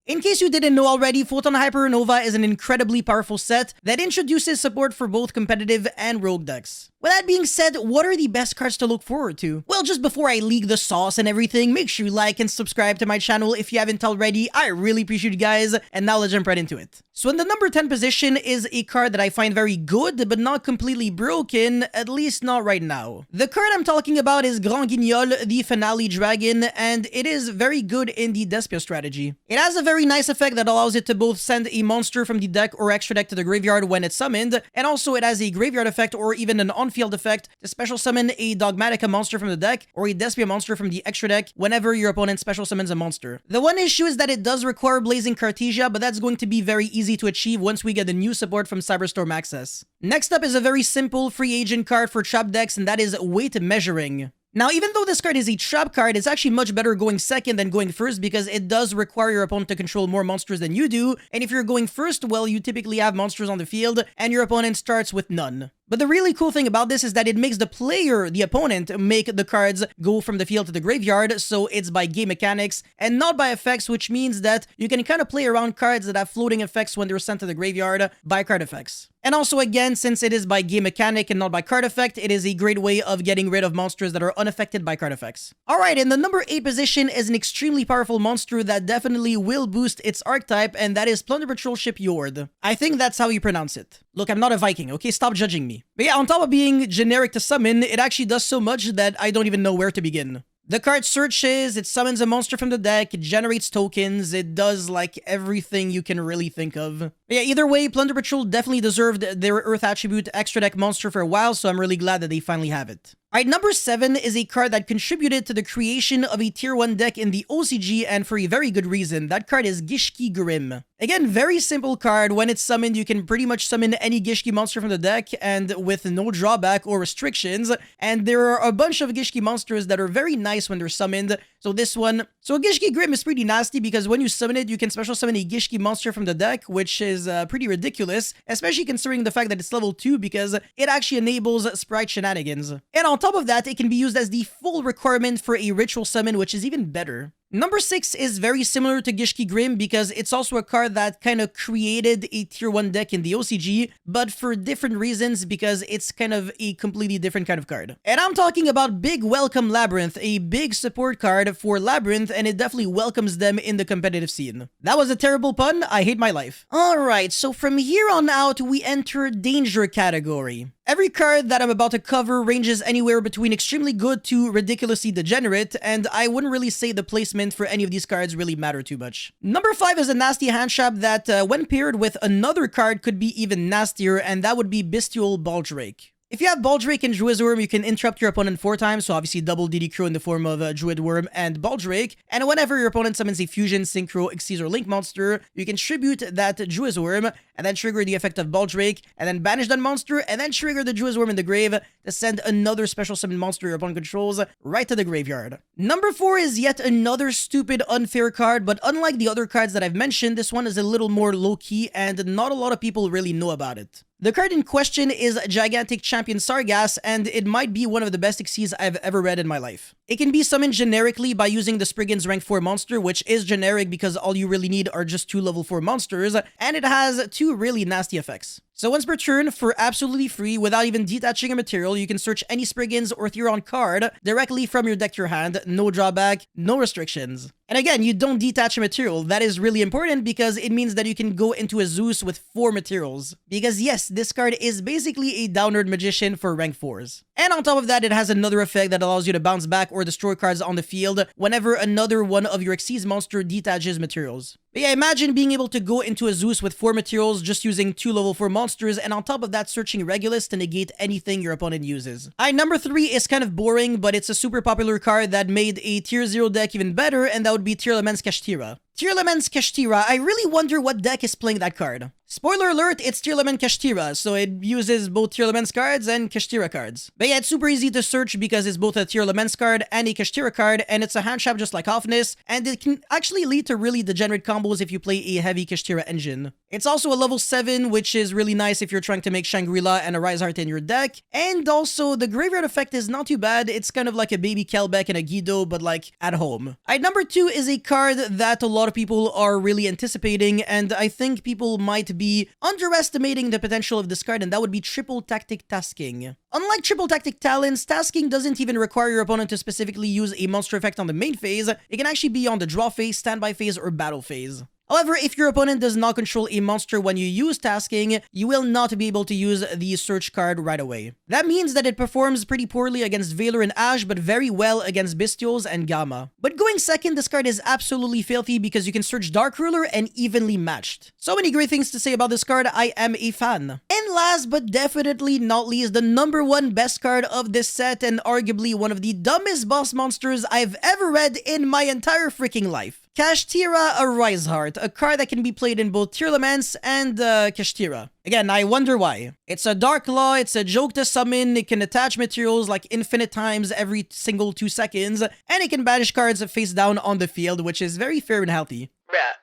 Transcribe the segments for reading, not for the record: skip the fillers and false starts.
In case you didn't know already, Photon HYPERNOVA is an incredibly powerful set that introduces support for both competitive and rogue decks. With that being said, what are the best cards to look forward to? Well, just before I leak the sauce and everything, make sure you like and subscribe to my channel if you haven't already. I really appreciate you guys, and now let's jump right into it. So in the number 10 position is a card that I find very good, but not completely broken, at least not right now. The card I'm talking about is Grand Guignol, the Finale Dragon, and it is very good in the Despia strategy. It has a very nice effect that allows it to both send a monster from the deck or extra deck to the graveyard when it's summoned, and also it has a graveyard effect or even an on-field effect to special summon a Dogmatica monster from the deck or a Despia monster from the extra deck whenever your opponent special summons a monster. The one issue is that it does require Blazing Cartesia, but that's going to be very easy to achieve once we get the new support from Cyberstorm Access. Next up is a very simple free agent card for trap decks, and that is Weight Measuring. Now, even though this card is a trap card, it's actually much better going second than going first because it does require your opponent to control more monsters than you do, and if you're going first, well, you typically have monsters on the field, and your opponent starts with none. But the really cool thing about this is that it makes the player, the opponent, make the cards go from the field to the graveyard, so it's by game mechanics and not by effects, which means that you can kind of play around cards that have floating effects when they're sent to the graveyard by card effects. And also, again, since it is by game mechanic and not by card effect, it is a great way of getting rid of monsters that are unaffected by card effects. Alright, in the number 8 position is an extremely powerful monster that definitely will boost its archetype, and that is Plunder Patrol Ship Yord. I think that's how you pronounce it. Look, I'm not a Viking, okay? Stop judging me. But yeah, on top of being generic to summon, it actually does so much that I don't even know where to begin. The card searches, it summons a monster from the deck, it generates tokens, it does like everything you can really think of. But yeah, either way, Plunder Patrol definitely deserved their Earth Attribute extra deck monster for a while, so I'm really glad that they finally have it. Alright, number 7 is a card that contributed to the creation of a tier 1 deck in the OCG, and for a very good reason. That card is Gishki Grim. Again, very simple card. When it's summoned, you can pretty much summon any Gishki monster from the deck, and with no drawback or restrictions. And there are a bunch of Gishki monsters that are very nice when they're summoned. So Gishki Grim is pretty nasty because when you summon it, you can special summon a Gishki monster from the deck, which is pretty ridiculous, especially considering the fact that it's level 2 because it actually enables Sprite Shenanigans. And on top of that, it can be used as the full requirement for a ritual summon, which is even better. Number 6 is very similar to Gishki Grim because it's also a card that kind of created a tier 1 deck in the OCG, but for different reasons because it's kind of a completely different kind of card. And I'm talking about Big Welcome Labyrinth, a big support card for Labyrinth, and it definitely welcomes them in the competitive scene. That was a terrible pun, I hate my life. Alright, so from here on out, we enter Danger category. Every card that I'm about to cover ranges anywhere between extremely good to ridiculously degenerate, and I wouldn't really say the placement for any of these cards really matter too much. Number 5 is a nasty hand trap that, when paired with another card, could be even nastier, and that would be Bestial Baldrake. If you have Baldrake and Druid Worm, you can interrupt your opponent 4 times, so obviously double DD Crow in the form of Druid Worm and Baldrake, and whenever your opponent summons a Fusion, Synchro, Xyz, or Link monster, you can tribute that Druid Worm, and then trigger the effect of Baldrake, and then banish that monster, and then trigger the Druid Worm in the grave to send another special summon monster your opponent controls right to the graveyard. Number 4 is yet another stupid, unfair card, but unlike the other cards that I've mentioned, this one is a little more low-key, and not a lot of people really know about it. The card in question is Gigantic Champion Sargass, and it might be one of the best Xyz I've ever read in my life. It can be summoned generically by using the Spriggan's rank 4 monster, which is generic because all you really need are just 2 level 4 monsters, and it has 2 really nasty effects. So once per turn, for absolutely free, without even detaching a material, you can search any Spriggan's or Theron card directly from your deck to your hand, no drawback, no restrictions. And again, you don't detach a material. That is really important because it means that you can go into a Zeus with 4 materials. Because yes, this card is basically a downward magician for rank 4s. And on top of that, it has another effect that allows you to bounce back or destroy cards on the field whenever another one of your Xyz monster detaches materials. But yeah, imagine being able to go into a Zeus with 4 materials just using 2 level 4 monsters, and on top of that searching Regulus to negate anything your opponent uses. Number 3 is kind of boring, but it's a super popular card that made a tier 0 deck even better, and that would be Tearlament's Kashtira. Tearlament's Kashtira, I really wonder what deck is playing that card. Spoiler alert, it's Tearlament Kashtira, so it uses both Tearlament's cards and Kashtira cards. But yeah, it's super easy to search because it's both a Tearlament's card and a Kashtira card, and it's a hand trap just like Offness, and it can actually lead to really degenerate combos if you play a heavy Kashtira engine. It's also a level 7, which is really nice if you're trying to make Shangri-La and a Rise Heart in your deck. And also, the graveyard effect is not too bad. It's kind of like a baby Kelbeck and a Guido, but like at home. Alright, number 2 is a card that a lot of people are really anticipating, and I think people might be underestimating the potential of this card, and that would be Triple Tactic Tasking. Unlike Triple Tactic Talents, Tasking doesn't even require your opponent to specifically use a monster effect on the main phase. It can actually be on the draw phase, standby phase, or battle phase. However, if your opponent does not control a monster when you use Tasking, you will not be able to use the search card right away. That means that it performs pretty poorly against Valor and Ash, but very well against Bestials and Gamma. But going second, this card is absolutely filthy because you can search Dark Ruler and evenly matched. So many great things to say about this card, I am a fan. And last but definitely not least, the number 1 best card of this set and arguably one of the dumbest boss monsters I've ever read in my entire freaking life. Kashtira, a Rise Heart, a card that can be played in both Tearlaments and Kashtira. Again, I wonder why. It's a Dark Law, it's a joke to summon, it can attach materials like infinite times every single 2 seconds, and it can banish cards face down on the field, which is very fair and healthy.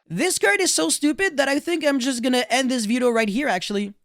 This card is so stupid that I think I'm just gonna end this video right here, actually.